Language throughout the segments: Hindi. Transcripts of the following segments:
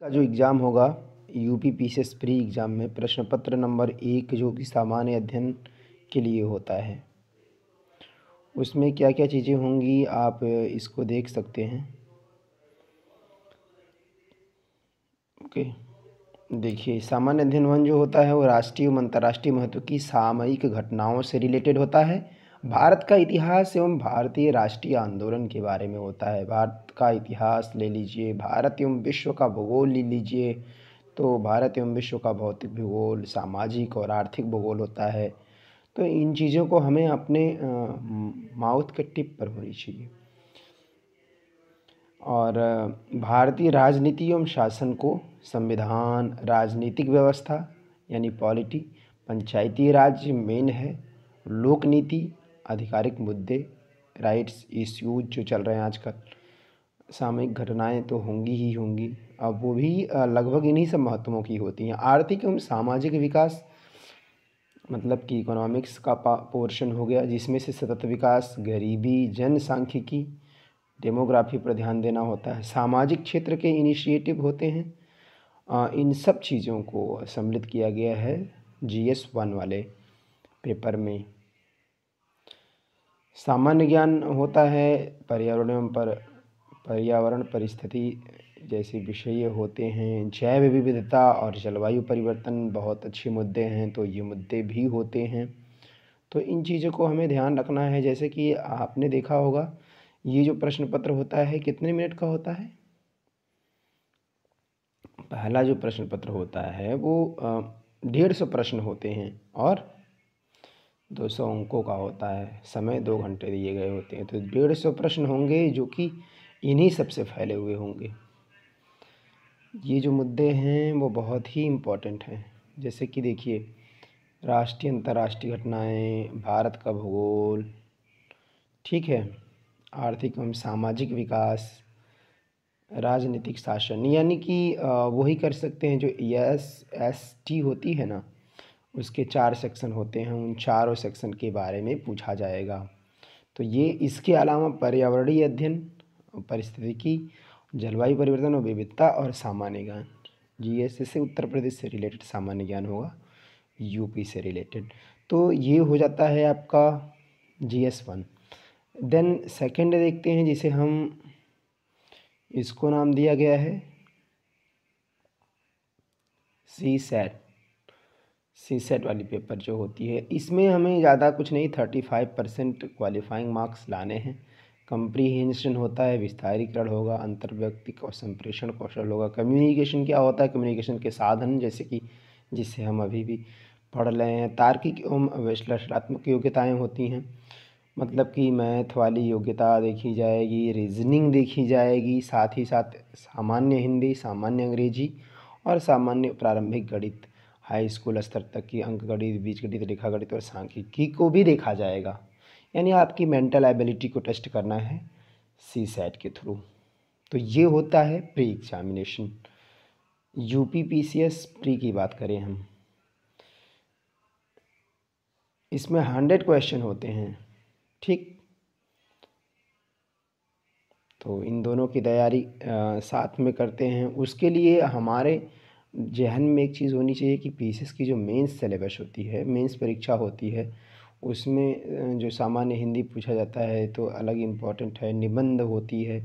का जो एग्ज़ाम होगा यूपी पीसीएस प्री एग्ज़ाम में प्रश्न पत्र नंबर 1 जो कि सामान्य अध्ययन के लिए होता है, उसमें क्या क्या चीज़ें होंगी आप इसको देख सकते हैं। ओके, देखिए सामान्य अध्ययन 1 जो होता है वो राष्ट्रीय एवं अंतर्राष्ट्रीय महत्व की सामयिक घटनाओं से रिलेटेड होता है। भारत का इतिहास एवं भारतीय राष्ट्रीय आंदोलन के बारे में होता है। भारत का इतिहास ले लीजिए, भारत एवं विश्व का भूगोल ले लीजिए, तो भारत एवं विश्व का भौतिक भूगोल, सामाजिक और आर्थिक भूगोल होता है। तो इन चीज़ों को हमें अपने माउथ के टिप पर होनी चाहिए। और भारतीय राजनीति एवं शासन को संविधान, राजनीतिक व्यवस्था यानी पॉलिटी, पंचायती राज मेन है, लोक नीति, आधिकारिक मुद्दे, राइट्स इश्यूज जो चल रहे हैं आजकल, सामयिक घटनाएं तो होंगी ही होंगी। अब वो भी लगभग इन्हीं सब महत्वों की होती हैं। आर्थिक एवं सामाजिक विकास मतलब कि इकोनॉमिक्स का पोर्शन हो गया, जिसमें से सतत विकास, गरीबी, जनसांख्यिकी, डेमोग्राफी पर ध्यान देना होता है। सामाजिक क्षेत्र के इनिशिएटिव होते हैं। इन सब चीज़ों को सम्मिलित किया गया है GS 1 वाले पेपर में। सामान्य ज्ञान होता है पर्यावरण परिस्थिति जैसे विषय होते हैं। जैव विविधता और जलवायु परिवर्तन बहुत अच्छे मुद्दे हैं, तो ये मुद्दे भी होते हैं। तो इन चीज़ों को हमें ध्यान रखना है। जैसे कि आपने देखा होगा ये जो प्रश्न पत्र होता है कितने मिनट का होता है। पहला जो प्रश्न पत्र होता है वो 150 प्रश्न होते हैं और 200 अंकों का होता है। समय 2 घंटे दिए गए होते हैं, तो 150 प्रश्न होंगे जो कि इन्हीं सबसे फैले हुए होंगे। ये जो मुद्दे हैं वो बहुत ही इम्पोर्टेंट हैं। जैसे कि देखिए, राष्ट्रीय अंतर्राष्ट्रीय घटनाएं, भारत का भूगोल, ठीक है, आर्थिक एवं सामाजिक विकास, राजनीतिक शासन, यानी कि वही कर सकते हैं जो SST होती है ना, उसके 4 सेक्शन होते हैं। उन चारों सेक्शन के बारे में पूछा जाएगा। तो ये इसके अलावा पर्यावरणीय अध्ययन, पारिस्थितिकी, जलवायु परिवर्तन और विविधता और सामान्य ज्ञान, GS से उत्तर प्रदेश से रिलेटेड सामान्य ज्ञान होगा, यूपी से रिलेटेड। तो ये हो जाता है आपका GS 1। देन सेकंड देखते हैं जिसे हम इसको नाम दिया गया है CSAT वाली पेपर जो होती है। इसमें हमें ज़्यादा कुछ नहीं, 35% क्वालिफाइंग मार्क्स लाने हैं। कंप्रीहेंशन होता है, विस्तारीकरण होगा, अंतर्व्यक्तिक और संप्रेषण कौशल होगा। कम्युनिकेशन क्या होता है, कम्युनिकेशन के साधन जैसे कि जिससे हम अभी भी पढ़ रहे हैं। तार्किक एवं विश्लेषणात्मक योग्यताएँ होती हैं, मतलब कि मैथ वाली योग्यता देखी जाएगी, रीजनिंग देखी जाएगी, साथ ही साथ सामान्य हिंदी, सामान्य अंग्रेजी और सामान्य प्रारंभिक गणित, हाई स्कूल स्तर तक की अंकगणित, बीजगणित, रेखागणित और सांख्यिकी को भी देखा जाएगा। यानी आपकी मेंटल एबिलिटी को टेस्ट करना है CSAT के थ्रू। तो ये होता है pre examination. UP PCS pre की बात करें हम, इसमें 100 क्वेश्चन होते हैं, ठीक। तो इन दोनों की तैयारी साथ में करते हैं। उसके लिए हमारे जहन में एक चीज़ होनी चाहिए कि PCS की जो मेंस सिलेबस होती है, मेंस परीक्षा होती है, उसमें जो सामान्य हिंदी पूछा जाता है तो अलग इम्पॉर्टेंट है, निबंध होती है।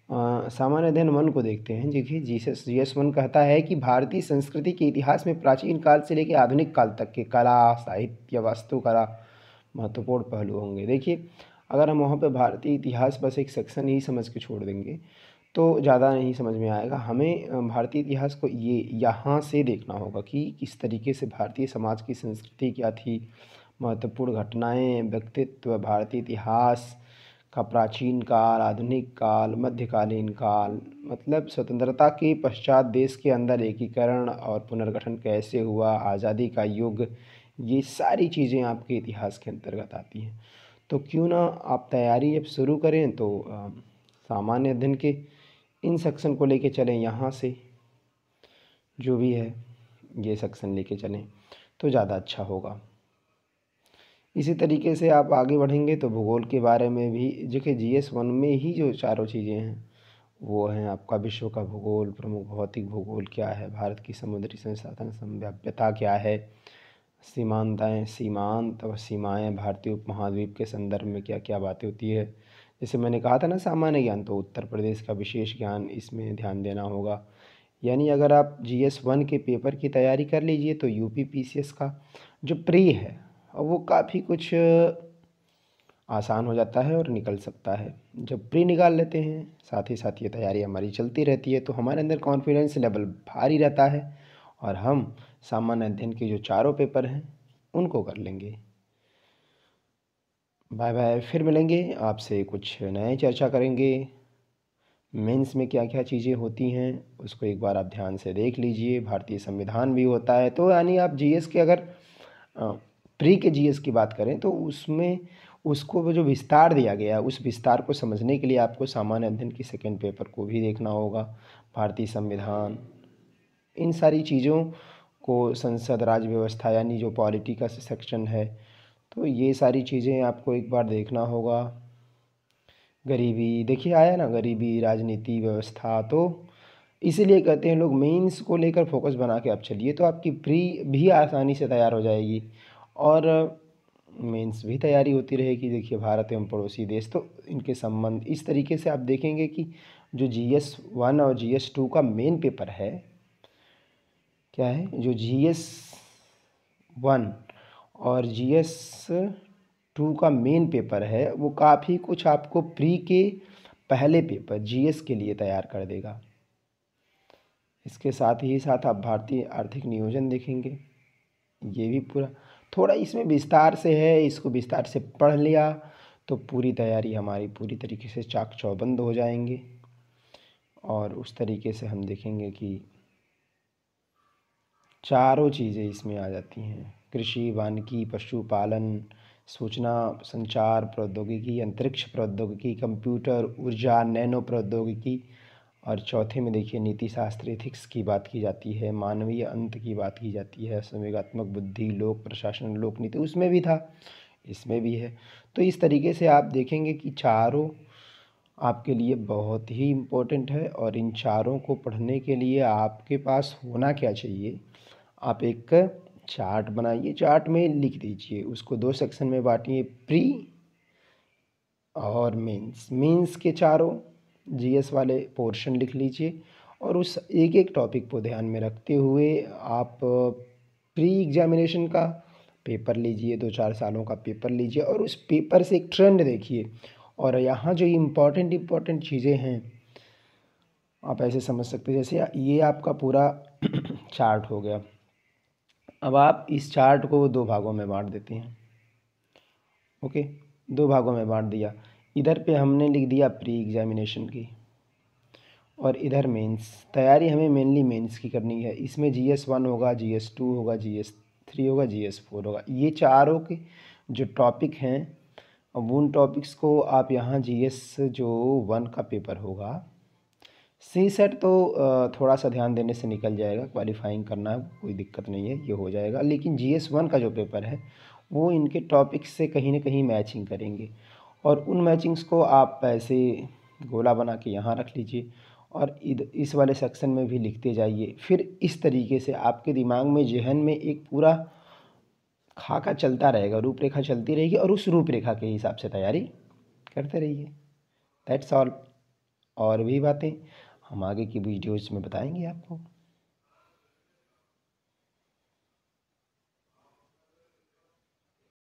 सामान्य अध्ययन 1 को देखते हैं। देखिए GS 1 कहता है कि भारतीय संस्कृति के इतिहास में प्राचीन काल से लेकर आधुनिक काल तक के कला, साहित्य, वास्तुकला महत्वपूर्ण पहलू होंगे। देखिए, अगर हम वहाँ पे भारतीय इतिहास बस एक सेक्शन ही समझ के छोड़ देंगे तो ज़्यादा नहीं समझ में आएगा। हमें भारतीय इतिहास को ये यहाँ से देखना होगा कि किस तरीके से भारतीय समाज की संस्कृति क्या थी, महत्वपूर्ण घटनाएं, व्यक्तित्व, भारतीय इतिहास का प्राचीन काल, आधुनिक काल, मध्यकालीन काल, मतलब स्वतंत्रता के पश्चात देश के अंदर एकीकरण और पुनर्गठन कैसे हुआ, आज़ादी का युग, ये सारी चीज़ें आपके इतिहास के अंतर्गत आती हैं। तो क्यों ना आप तैयारी जब शुरू करें तो सामान्य अध्ययन के इन सेक्शन को लेके चलें, यहाँ से जो भी है ये सेक्शन लेके चलें तो ज़्यादा अच्छा होगा। इसी तरीके से आप आगे बढ़ेंगे तो भूगोल के बारे में भी, देखिए GS 1 में ही जो चारों चीज़ें हैं वो हैं आपका विश्व का भूगोल, प्रमुख भौतिक भूगोल क्या है, भारत की समुद्री संसाधन संभाव्यता क्या है, सीमांत और सीमाएँ भारतीय उपमहाद्वीप के संदर्भ में क्या क्या बातें होती है। जैसे मैंने कहा था ना सामान्य ज्ञान, तो उत्तर प्रदेश का विशेष ज्ञान इसमें ध्यान देना होगा। यानी अगर आप GS1 के पेपर की तैयारी कर लीजिए तो यूपी PCS का जो प्री है वो काफ़ी कुछ आसान हो जाता है और निकल सकता है। जब प्री निकाल लेते हैं साथ ही साथ ये तैयारी हमारी चलती रहती है तो हमारे अंदर कॉन्फिडेंस लेवल भारी रहता है और हम सामान्य अध्ययन के जो चारों पेपर हैं उनको कर लेंगे। बाय बाय, फिर मिलेंगे आपसे, कुछ नए चर्चा करेंगे। मेंस में क्या क्या चीज़ें होती हैं उसको एक बार आप ध्यान से देख लीजिए। भारतीय संविधान भी होता है, तो यानी आप GS के अगर प्री के GS की बात करें तो उसमें उसको वो जो विस्तार दिया गया है उस विस्तार को समझने के लिए आपको सामान्य अध्ययन की सेकंड पेपर को भी देखना होगा। भारतीय संविधान, इन सारी चीज़ों को, संसद राज व्यवस्था यानी जो पॉलिटी का सेक्शन है, तो ये सारी चीज़ें आपको एक बार देखना होगा। गरीबी देखिए आया ना, गरीबी, राजनीति व्यवस्था, तो इसीलिए कहते हैं लोग मेंस को लेकर फोकस बना के आप चलिए तो आपकी प्री भी आसानी से तैयार हो जाएगी और मेंस भी तैयारी होती रहेगी। देखिए भारत एवं पड़ोसी देश, तो इनके संबंध इस तरीके से आप देखेंगे कि जो GS1 और GS2 का मेन पेपर है क्या है, जो GS1 और GS2 का मेन पेपर है वो काफ़ी कुछ आपको प्री के पहले पेपर GS के लिए तैयार कर देगा। इसके साथ ही साथ आप भारतीय आर्थिक नियोजन देखेंगे, ये भी पूरा थोड़ा इसमें विस्तार से है, इसको विस्तार से पढ़ लिया तो पूरी तैयारी हमारी पूरी तरीके से चाक चौबंद हो जाएंगे। और उस तरीके से हम देखेंगे कि चारों चीज़ें इसमें आ जाती हैं, कृषि, वानिकी, पशुपालन, सूचना संचार प्रौद्योगिकी, अंतरिक्ष प्रौद्योगिकी, कंप्यूटर, ऊर्जा, नैनो प्रौद्योगिकी, और चौथे में देखिए नीति शास्त्र, एथिक्स की बात की जाती है, मानवीय अंत की बात की जाती है, संवेगात्मक बुद्धि, लोक प्रशासन, लोक नीति, उसमें भी था, इसमें भी है। तो इस तरीके से आप देखेंगे कि चारों आपके लिए बहुत ही इम्पोर्टेंट है और इन चारों को पढ़ने के लिए आपके पास होना क्या चाहिए, आप एक चार्ट बनाइए, चार्ट में लिख दीजिए, उसको 2 सेक्शन में बांटिए, प्री और मेंस के चारों GS वाले पोर्शन लिख लीजिए और उस एक एक टॉपिक को ध्यान में रखते हुए आप प्री एग्जामिनेशन का पेपर लीजिए, 2-4 सालों का पेपर लीजिए और उस पेपर से एक ट्रेंड देखिए और यहाँ जो इम्पोर्टेंट चीज़ें हैं आप ऐसे समझ सकते हैं। जैसे ये आपका पूरा चार्ट हो गया, अब आप इस चार्ट को 2 भागों में बांट देते हैं। ओके, 2 भागों में बांट दिया, इधर पे हमने लिख दिया प्री एग्जामिनेशन की और इधर मेंस। तैयारी हमें मेनली मेंस की करनी है, इसमें GS1 होगा, GS2 होगा, GS3 होगा, GS4 होगा, ये चारों के जो टॉपिक हैं अब उन टॉपिक्स को आप यहाँ GS जो 1 का पेपर होगा, CSET तो थोड़ा सा ध्यान देने से निकल जाएगा, क्वालिफाइंग करना है कोई दिक्कत नहीं है, ये हो जाएगा। लेकिन GS1 का जो पेपर है वो इनके टॉपिक्स से कहीं ना कहीं मैचिंग करेंगे और उन मैचिंग्स को आप ऐसे गोला बना के यहाँ रख लीजिए और इस वाले सेक्शन में भी लिखते जाइए। फिर इस तरीके से आपके दिमाग में, जहन में एक पूरा खाका चलता रहेगा, रूपरेखा चलती रहेगी और उस रूपरेखा के हिसाब से तैयारी करते रहिए। That's all. और भी बातें हम आगे की वीडियोज़ में बताएंगे आपको।